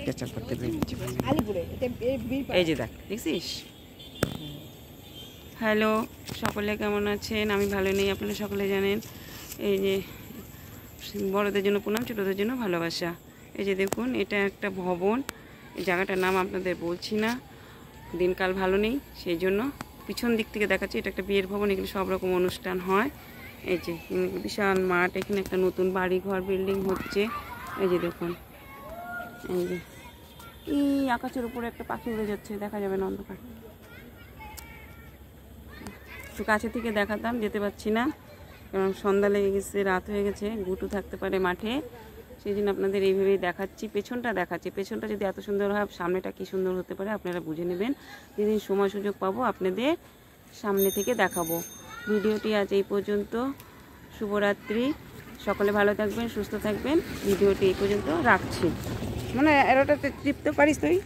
পেঁচাল করতে বেরিয়েছি। এই যে দেখ, দেখছিস? হ্যালো, সকলে কেমন আছেন? আমি ভালো নেই, আপনারা সকলে জানেন। এই যে বড়দের জন্য প্রণাম, ছোটদের জন্য ভালোবাসা। এই যে দেখুন, এটা একটা ভবন। এই জায়গাটার নাম আপনাদের বলছি না, দিনকাল ভালো নেই, সেই জন্য পিছন দিক থেকে দেখাচ্ছি। এটা একটা বিয়ের ভবন, এখানে সব রকম অনুষ্ঠান হয়। এই যে বিশাল মাঠ, এখানে একটা নতুন বাড়ি ঘর বিল্ডিং হচ্ছে। এই যে দেখুন, এই যে আকাশের উপরে একটা পাখি উড়ে যাচ্ছে, দেখা যাবে না অন্ধকার। একটু কাছে থেকে দেখাতাম, যেতে পারছি না কারণ সন্ধ্যা লেগে গেছে, রাত হয়ে গেছে, গুটু থাকতে পারে মাঠে, সেই জন্য আপনাদের এইভাবেই দেখাচ্ছি। পেছনটা দেখাচ্ছি, পেছনটা যদি এত সুন্দর হয়, সামনেটা কি সুন্দর হতে পারে আপনারা বুঝে নেবেন। যেদিন সময় সুযোগ পাবো আপনাদের সামনে থেকে দেখাবো। ভিডিওটি আজ এই পর্যন্ত। শুভরাত্রি, সকলে ভালো থাকবেন, সুস্থ থাকবেন। ভিডিওটি এই পর্যন্ত রাখছি। মানে এরোটাতে টিপতে পারিস তুই?